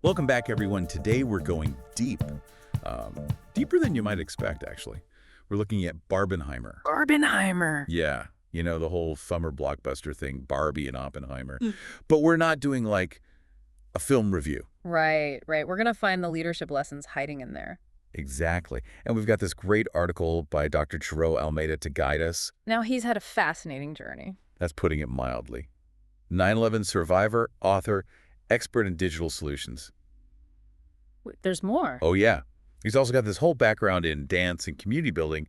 Welcome back, everyone. Today we're going deep. Deeper than you might expect, actually. We're looking at Barbenheimer. Barbenheimer. Yeah, you know, the whole summer blockbuster thing, Barbie and Oppenheimer. Mm. But we're not doing, like, a film review. Right. We're going to find the leadership lessons hiding in there. Exactly. And we've got this great article by Dr. Jareau Almeyda to guide us. Now, he's had a fascinating journey. That's putting it mildly. 9/11 survivor, author, expert in digital solutions. There's more. Oh, yeah. He's also got this whole background in dance and community building.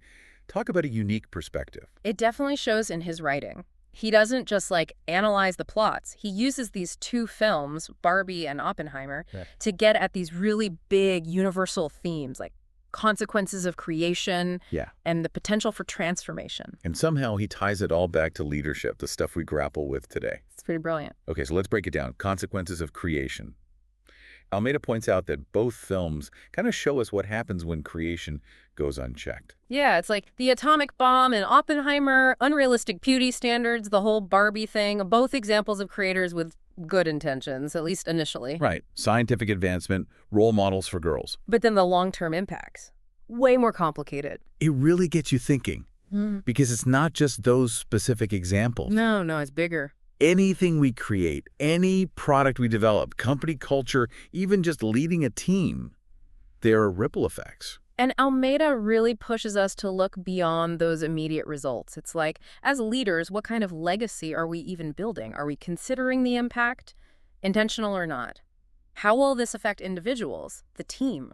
Talk about a unique perspective. It definitely shows in his writing. He doesn't just, analyze the plots. He uses these two films, Barbie and Oppenheimer, to get at these really big universal themes, like consequences of creation and the potential for transformation. And somehow he ties it all back to leadership, the stuff we grapple with today. It's pretty brilliant. Okay, so let's break it down. Consequences of creation. Almeyda points out that both films kind of show us what happens when creation goes unchecked. Yeah, it's like the atomic bomb and Oppenheimer, unrealistic beauty standards, the whole Barbie thing, both examples of creators with good intentions, at least initially. Right. Scientific advancement, role models for girls. But then the long-term impacts, way more complicated. It really gets you thinking, because it's not just those specific examples. No, it's bigger. Anything we create, any product we develop, company culture, even just leading a team, there are ripple effects. And Almeyda really pushes us to look beyond those immediate results. It's like, as leaders, what kind of legacy are we even building? Are we considering the impact, intentional or not? How will this affect individuals, the team,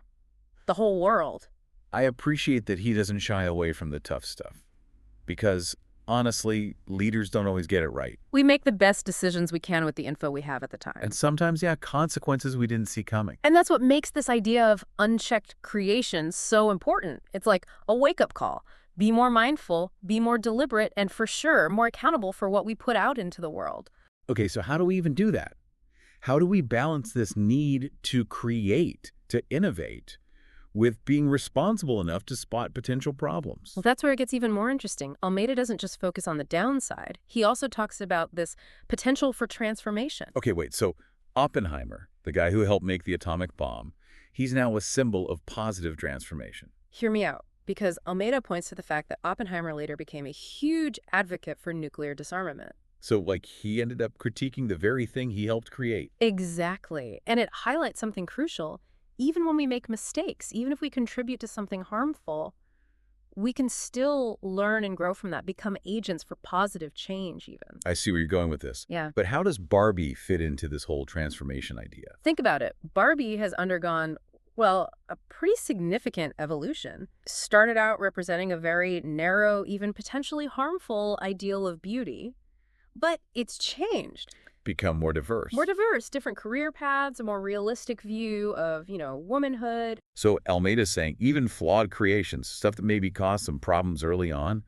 the whole world? I appreciate that he doesn't shy away from the tough stuff, because honestly, leaders don't always get it right. We make the best decisions we can with the info we have at the time. And sometimes, consequences we didn't see coming. And that's what makes this idea of unchecked creation so important. It's like a wake-up call. Be more mindful, be more deliberate, and for sure, more accountable for what we put out into the world. Okay, so how do we even do that? How do we balance this need to create, to innovate, with being responsible enough to spot potential problems? Well, that's where it gets even more interesting. Almeyda doesn't just focus on the downside. He also talks about this potential for transformation. Okay, wait. So Oppenheimer, the guy who helped make the atomic bomb, he's now a symbol of positive transformation. Hear me out, because Almeyda points to the fact that Oppenheimer later became a huge advocate for nuclear disarmament. So, he ended up critiquing the very thing he helped create. Exactly. And it highlights something crucial. Even when we make mistakes, even if we contribute to something harmful, we can still learn and grow from that, become agents for positive change even. I see where you're going with this. Yeah. But how does Barbie fit into this whole transformation idea? Think about it. Barbie has undergone, a pretty significant evolution. Started out representing a very narrow, even potentially harmful ideal of beauty, but it's changed. Become more diverse. More diverse, different career paths, a more realistic view of, womanhood. So Almeyda's saying even flawed creations, stuff that maybe caused some problems early on,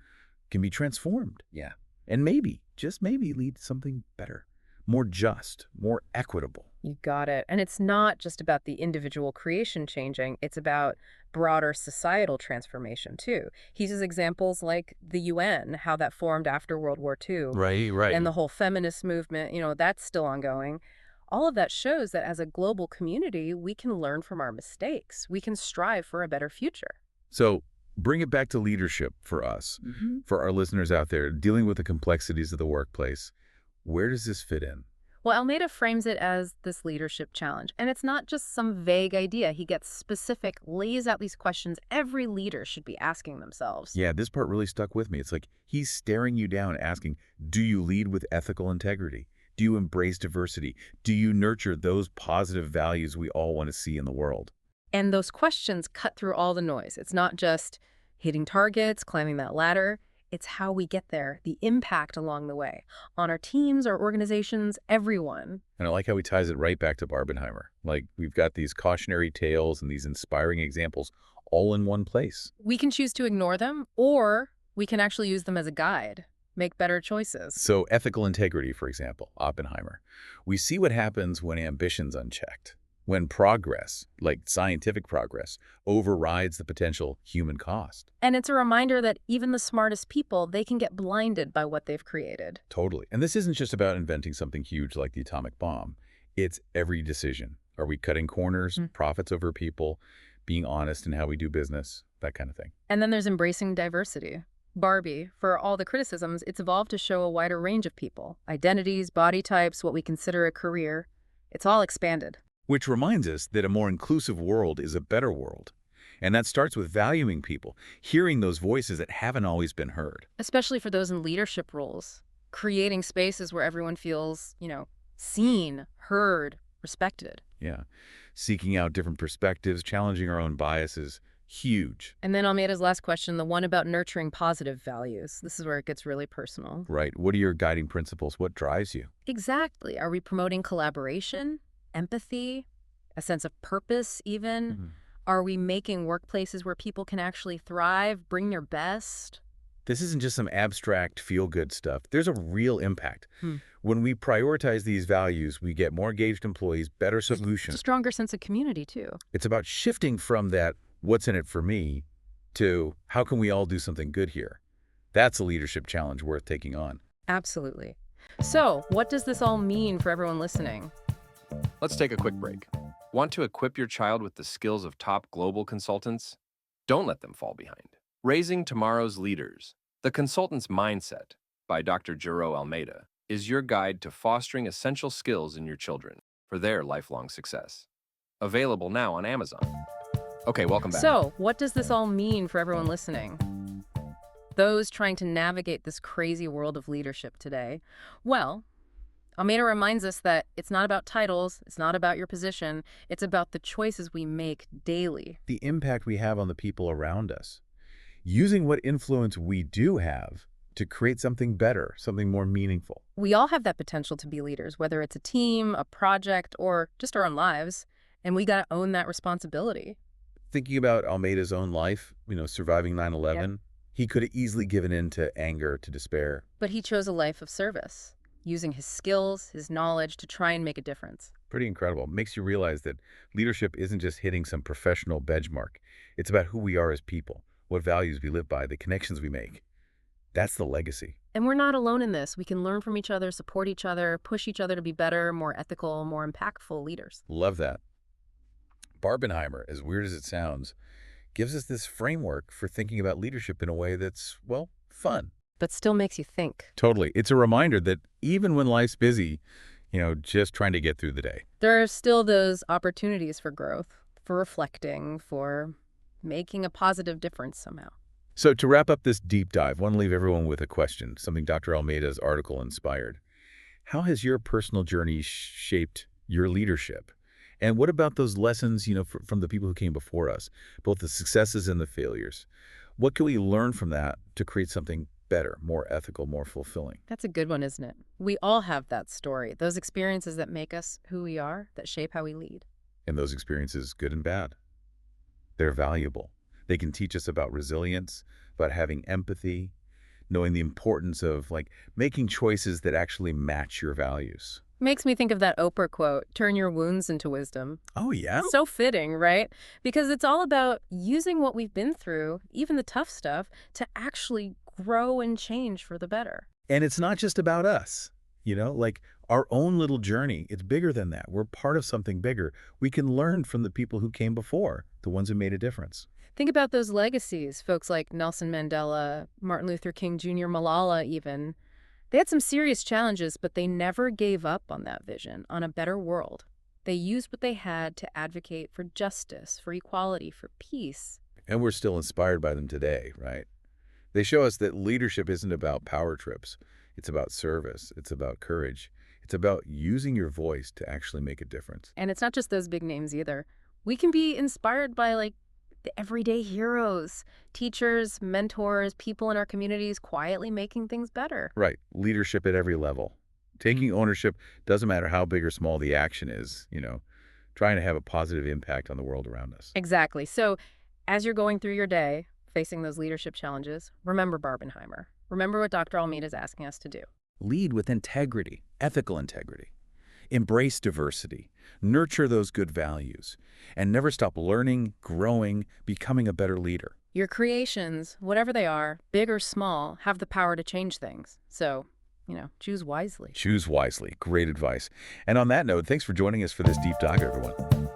can be transformed. Yeah. And maybe, just maybe, lead to something better, more just, more equitable. You got it. And it's not just about the individual creation changing. It's about broader societal transformation, too. He uses examples like the UN, how that formed after World War II. Right. And the whole feminist movement, that's still ongoing. All of that shows that as a global community, we can learn from our mistakes. We can strive for a better future. So bring it back to leadership for us, for our listeners out there, dealing with the complexities of the workplace. Where does this fit in? Well, Almeyda frames it as this leadership challenge. And it's not just some vague idea. He gets specific, lays out these questions every leader should be asking themselves. Yeah, this part really stuck with me. It's like he's staring you down, asking, do you lead with ethical integrity? Do you embrace diversity? Do you nurture those positive values we all want to see in the world? And those questions cut through all the noise. It's not just hitting targets, climbing that ladder. It's how we get there, the impact along the way, on our teams, our organizations, everyone. And I like how he ties it right back to Barbenheimer. We've got these cautionary tales and these inspiring examples all in one place. We can choose to ignore them, or we can actually use them as a guide, make better choices. So ethical integrity, for example, Oppenheimer. We see what happens when ambition's unchecked. When progress, like scientific progress, overrides the potential human cost. And it's a reminder that even the smartest people, they can get blinded by what they've created. Totally. And this isn't just about inventing something huge like the atomic bomb. It's every decision, Are we cutting corners, Mm. profits over people, being honest in how we do business, that kind of thing? And then there's embracing diversity. Barbie, for all the criticisms, it's evolved to show a wider range of people. Identities, body types, what we consider a career. It's all expanded. Which reminds us that a more inclusive world is a better world. And that starts with valuing people, hearing those voices that haven't always been heard. Especially for those in leadership roles. Creating spaces where everyone feels, seen, heard, respected. Yeah. Seeking out different perspectives, challenging our own biases, huge. And then Almeida's last question, the one about nurturing positive values. This is where it gets really personal. Right. What are your guiding principles? What drives you? Exactly. Are we promoting collaboration, empathy, a sense of purpose even? Mhm. Are we making workplaces where people can actually thrive, bring their best? This isn't just some abstract feel-good stuff. There's a real impact. Hmm. When we prioritize these values, we get more engaged employees, better It's a solutions. stronger sense of community, too. It's about shifting from that, what's in it for me, to how can we all do something good here? That's a leadership challenge worth taking on. Absolutely. So, what does this all mean for everyone listening? Let's take a quick break. Want to equip your child with the skills of top global consultants? Don't let them fall behind. Raising Tomorrow's Leaders, The Consultant's Mindset by Dr. Jareau Almeyda is your guide to fostering essential skills in your children for their lifelong success. Available now on Amazon. Okay, welcome back. So, what does this all mean for everyone listening? Those trying to navigate this crazy world of leadership today? Well, Almeyda reminds us that it's not about titles, it's not about your position, it's about the choices we make daily. The impact we have on the people around us. Using what influence we do have to create something better, something more meaningful. We all have that potential to be leaders, whether it's a team, a project, or just our own lives, and we got to own that responsibility. Thinking about Almeida's own life, surviving 9/11, he could have easily given in to anger, to despair. But he chose a life of service, using his skills, his knowledge to try and make a difference. Pretty incredible. Makes you realize that leadership isn't just hitting some professional benchmark. It's about who we are as people, what values we live by, the connections we make. That's the legacy. And we're not alone in this. We can learn from each other, support each other, push each other to be better, more ethical, more impactful leaders. Love that. Barbenheimer, as weird as it sounds, gives us this framework for thinking about leadership in a way that's, well, fun. But still makes you think. Totally. It's a reminder that even when life's busy, just trying to get through the day. There are still those opportunities for growth, for reflecting, for making a positive difference somehow. So to wrap up this deep dive, I want to leave everyone with a question, something Dr. Almeida's article inspired. How has your personal journey shaped your leadership? And what about those lessons, from the people who came before us, both the successes and the failures? What can we learn from that to create something better, more ethical, more fulfilling? That's a good one, isn't it? We all have that story, those experiences that make us who we are, that shape how we lead. And those experiences, good and bad, they're valuable. They can teach us about resilience, about having empathy, knowing the importance of making choices that actually match your values. Makes me think of that Oprah quote, turn your wounds into wisdom. Oh, yeah? So fitting, right? Because it's all about using what we've been through, even the tough stuff, to actually grow and change for the better. And it's not just about us, our own little journey. It's bigger than that. We're part of something bigger. We can learn from the people who came before, the ones who made a difference. Think about those legacies, folks like Nelson Mandela, Martin Luther King Jr., Malala even. They had some serious challenges, but they never gave up on that vision, on a better world. They used what they had to advocate for justice, for equality, for peace. And we're still inspired by them today, right? They show us that leadership isn't about power trips. It's about service. It's about courage. It's about using your voice to actually make a difference. And it's not just those big names either. We can be inspired by the everyday heroes, teachers, mentors, people in our communities quietly making things better. Right. Leadership at every level. Taking ownership doesn't matter how big or small the action is, trying to have a positive impact on the world around us. Exactly. So as you're going through your day, facing those leadership challenges, remember Barbenheimer. Remember what Dr. Almeyda is asking us to do. Lead with integrity, ethical integrity. Embrace diversity. Nurture those good values. And never stop learning, growing, becoming a better leader. Your creations, whatever they are, big or small, have the power to change things. So choose wisely. Choose wisely. Great advice. And on that note, thanks for joining us for this deep dive, everyone.